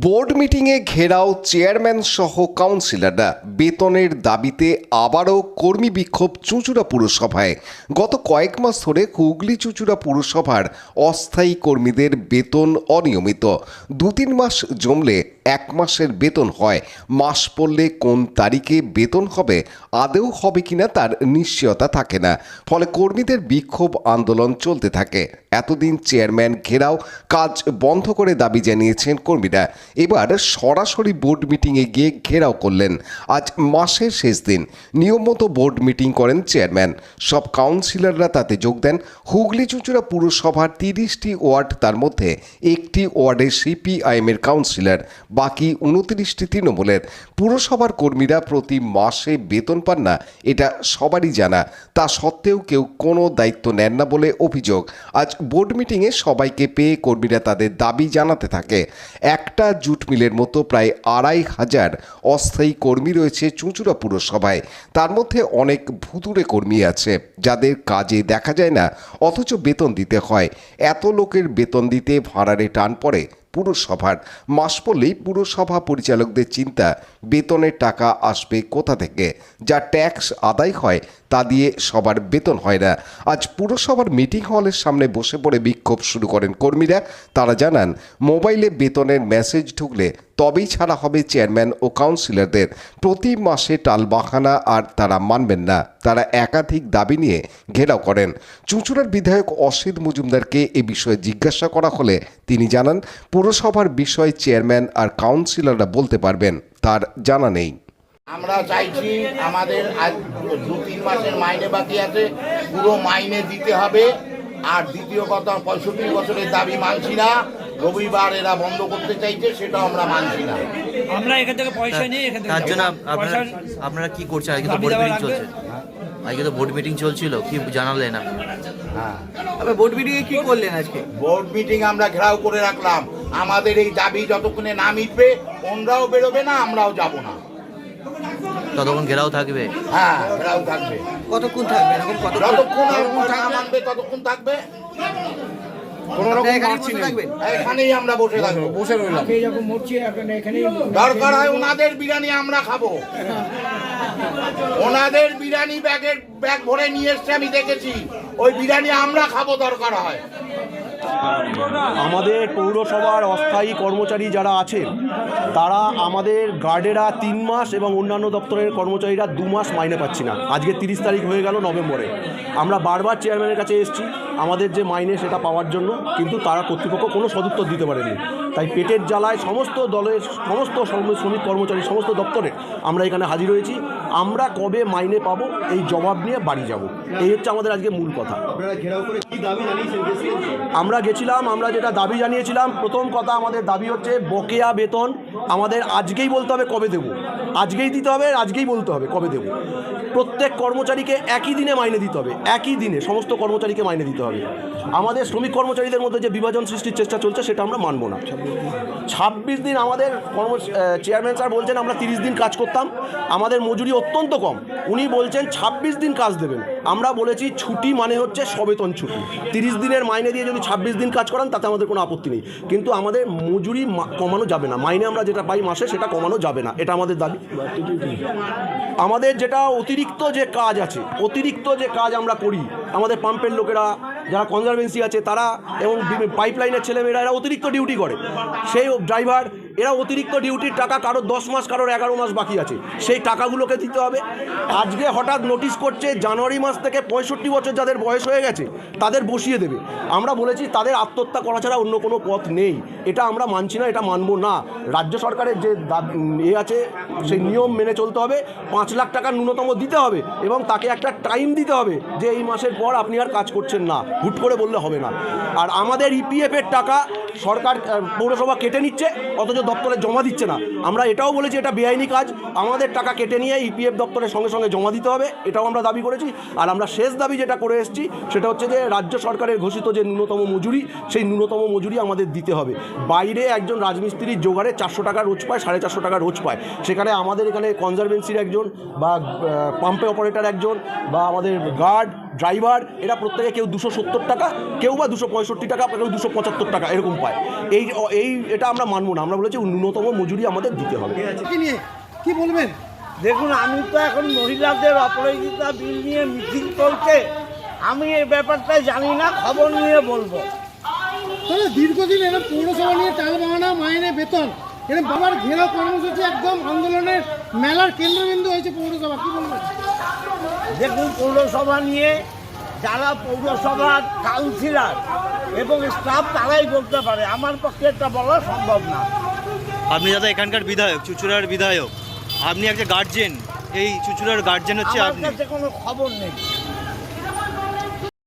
Board মিটিংয়ে ঘেরাও chairman সহ কাউন্সিলররা বেতনের দাবিতে আবারও কর্মী বিক্ষোভ চুঁচুড়া পুরসভায়। গত কয়েক মাস ধরে হুগলি চুঁচুড়া পুরসভার অস্থায়ী কর্মীদের বেতন অনিয়মিত। 2-3 মাস জমলে 1 মাসের বেতন হয়, মাস পড়লে কোন তারিখে বেতন হবে আদৌ হবে কিনা তার নিশ্চয়তা থাকে না। ফলে কর্মীদের বিক্ষোভ আন্দোলন চলতে থাকে। এতদিন চেয়ারম্যান ঘেরাও কাজ বন্ধ করে দাবি জানিয়েছেন কর্মীরা। এবার সরাসরি বোর্ড মিটিংয়ে গিয়ে ঘেরাও করলেন। আজ মাসের শেষ দিন, নিয়ম মতো বোর্ড মিটিং করেন চেয়ারম্যান। সব কাউন্সিলররা তাতে যোগ দেন। হুগলি চুঁচুড়া পুরসভার 30টি ওয়ার্ড, তার মধ্যে একটি ওয়ার্ডে সিপিআইএমের কাউন্সিলর, বাকি 29টি তৃণমূলের। পুরসভার কর্মীরা প্রতি মাসে বেতন পান না, এটা সবারই জানা। তা সত্ত্বেও কেউ কোনো দায়িত্ব নেন না বলে অভিযোগ। আজ বোর্ড মিটিংয়ে সবাইকে পেয়ে কর্মীরা তাদের দাবি জানাতে থাকে। একটা জুট মিলের মতো প্রায় 2500 অস্থায়ী কর্মী রয়েছে চুঁচুড়া পুরসভায়। তার মধ্যে অনেক ভুতুড়ে কর্মী আছে যাদের কাজে দেখা যায় না, অথচ বেতন দিতে হয়। এত লোকের বেতন দিতে ভাড়ারে টান পড়ে পুরসভার। মাস পড়লেই পুরসভা পরিচালকদের চিন্তা বেতনের টাকা আসবে কোথা থেকে। যা ট্যাক্স আদায় হয় তা দিয়ে সবার বেতন হয় না। আজ পুরসভার মিটিং হলের সামনে বসে পড়ে বিক্ষোভ শুরু করেন কর্মীরা। তারা জানান, মোবাইলে বেতনের মেসেজ ঢুকলে তবেই ছাড়া হবে চেয়ারম্যান ও কাউন্সিলরদের। প্রতি মাসে টালবাহানা আর তারা মানবেন না। তারা একাধিক দাবি নিয়ে ঘেরাও করেন। চুঁচুড়ার বিধায়ক অসিত মজুমদারকে এ বিষয়ে জিজ্ঞাসা করা হলে তিনি জানান, পুরসভার বিষয়ে চেয়ারম্যান আর কাউন্সিলররা বলতে পারবেন, তার জানা নেই। আমরা চাইছি আমাদের আজ 2-3 মাসের মাইনে বাকি আছে, পুরো মাইনে দিতে হবে। আর দ্বিতীয় কথা, 65 বছরের দাবি মানছি না। রবিবার এরা বন্ধ করতে চাইছে, সেটাও আমরা মানছি না। আমরা এখান থেকে পয়সা নিয়ে এখান থেকে তার জন্য আপনারা কি করছেন? আজকে তো বোর্ড মিটিং চলছে, আজকে তো বোর্ড মিটিং চলছিল, কি জানালেন আপনারা? হ্যাঁ, আবার বোর্ড মিটিংয়ে কি করলেন আজকে? বোর্ড মিটিং আমরা ঘেরাও করে রাখলাম। আমাদের এই দাবি যতক্ষণে না মিটবে ওনরাও বেরোবে না, আমরাও যাব না। ততক্ষণ ঘেরাও থাকবে? হ্যাঁ, ঘেরাও থাকবে। কতক্ষণ থাকবে? এরকম যতক্ষণ না মানবে ততক্ষণ থাকবে। এখানেই আমরা বসে থাকবো, বসে রইলাম। দরকার হয় ওনাদের বিরিয়ানি আমরা খাবো। ওনাদের বিরিয়ানি ব্যাগ ভরে নিয়ে এসছে, আমি দেখেছি। ওই বিরিয়ানি আমরা খাবো দরকার হয়। আমাদের পৌরসভার অস্থায়ী কর্মচারী যারা আছেন তারা, আমাদের গার্ডেরা 3 মাস এবং অন্যান্য দপ্তরের কর্মচারীরা 2 মাস মাইনে পাচ্ছি না। আজকে 30 তারিখ হয়ে গেল নভেম্বরে। আমরা বারবার চেয়ারম্যানের কাছে এসেছি আমাদের যে মাইনে সেটা পাওয়ার জন্য, কিন্তু তারা কর্তৃপক্ষ কোনো সদুত্তর দিতে পারেনি। তাই পেটের জ্বালায় সমস্ত দলের সমস্ত শ্রমিক কর্মচারী সমস্ত দপ্তরে আমরা এখানে হাজির হয়েছি। আমরা কবে মাইনে পাবো এই জবাব নিয়ে বাড়ি যাব, এই হচ্ছে আমাদের আজকে মূল কথা। আমরা গেছিলাম, আমরা যেটা দাবি জানিয়েছিলাম, প্রথম কথা আমাদের দাবি হচ্ছে বকেয়া বেতন আমাদের আজকেই বলতে হবে কবে দেবো, আজকেই দিতে হবে, আজকেই বলতে হবে কবে দেবো। প্রত্যেক কর্মচারীকে একই দিনে মাইনে দিতে হবে, একই দিনে সমস্ত কর্মচারীকে মাইনে দিতে হবে। আমাদের শ্রমিক কর্মচারীদের মধ্যে যে বিভাজন সৃষ্টির চেষ্টা চলছে সেটা আমরা মানব না। 26 দিন আমাদের চেয়ারম্যান স্যার বলছেন আমরা 30 দিন কাজ করতাম, আমাদের মজুরি অত্যন্ত কম। উনি বলছেন 26 দিন কাজ দেবেন। আমরা বলেছি ছুটি মানে হচ্ছে সবেতন ছুটি। 30 দিনের মাইনে দিয়ে যদি 26 দিন কাজ করান তাতে আমাদের কোনো আপত্তি নেই, কিন্তু আমাদের মজুরি কমানো যাবে না। মাইনে আমরা যেটা পাই মাসে সেটা কমানো যাবে না, এটা আমাদের দাবি। আমাদের যেটা অতিরিক্ত যে কাজ আছে, অতিরিক্ত যে কাজ আমরা করি, আমাদের পাম্পের লোকেরা যারা কনজারভেন্সি আছে তারা এবং পাইপলাইনের ছেলেমেয়েরা এরা অতিরিক্ত ডিউটি করে, সেই ড্রাইভার এরা অতিরিক্ত ডিউটির টাকা কারোর 10 মাস কারোর 11 মাস বাকি আছে, সেই টাকাগুলোকে দিতে হবে। আজকে হঠাৎ নোটিশ করছে জানুয়ারি মাস থেকে 65 বছর যাদের বয়স হয়ে গেছে তাদের বসিয়ে দেবে। আমরা বলেছি তাদের আত্মহত্যা করা ছাড়া অন্য কোনো পথ নেই, এটা আমরা মানছি না, এটা মানব না। রাজ্য সরকারের যে আছে সেই নিয়ম মেনে চলতে হবে। 5 লাখ টাকা ন্যূনতম দিতে হবে এবং তাকে একটা টাইম দিতে হবে যে এই মাসের পর আপনি আর কাজ করছেন না, হুট করে বললে হবে না। আর আমাদের ইপিএফের টাকা সরকার পৌরসভা কেটে নিচ্ছে, অথচ দপ্তরে জমা দিচ্ছে না। আমরা এটাও বলেছি এটা বেআইনি কাজ, আমাদের টাকা কেটে নিয়ে ইপিএফ দপ্তরের সঙ্গে সঙ্গে জমা দিতে হবে, এটাও আমরা দাবি করেছি। আর আমরা শেষ দাবি যেটা করে এসেছি সেটা হচ্ছে যে রাজ্য সরকারের ঘোষিত যে ন্যূনতম মজুরি, সেই ন্যূনতম মজুরি আমাদের দিতে হবে। বাইরে একজন রাজমিস্ত্রির জোগাড়ে 400 টাকা রোজ পায়, 450 টাকা রোজ পায়, সেখানে আমাদের এখানে কনজারভেন্সির একজন বা পাম্পে অপারেটর একজন বা আমাদের গার্ড ড্রাইভার এরা প্রত্যেকে কেউ 270 টাকা, কেউ বা 265 টাকা, কেউ 275 টাকা এরকম পায়। এই এটা আমরা মানবো না, আমরা বলেছি ন্যূনতম মজুরি আমাদের দিতে হবে। কি নিয়ে কি বলবেন? দেখুন, আমি তো এখন মহিলাদের অপরাজিতা বিল নিয়ে মিটিং চলছে, আমি এই ব্যাপারটা জানি না, খবর নিয়ে বলবো। তাহলে দীর্ঘদিন এরকম পৌরসভা নিয়ে টাল বাহানা, মাইনে, বেতন, এরকম বাবার ঘেরাও কর্মসূচি একদম আন্দোলনের মেলার কেন্দ্রবিন্দু হয়েছে পৌরসভা, কি বলবেন? দেখুন, পৌরসভা নিয়ে যারা পৌরসভার কাউন্সিলর এবং স্টাফ তারাই বলতে পারে, আমার পক্ষে এটা বলা সম্ভব না। আপনি দাদা এখানকার বিধায়ক, চুঁচুড়ার বিধায়ক, আপনি একটা গার্জেন, এই চুঁচুড়ার গার্জেন হচ্ছে আমার আপনি। কাছে কোনো খবর নেই।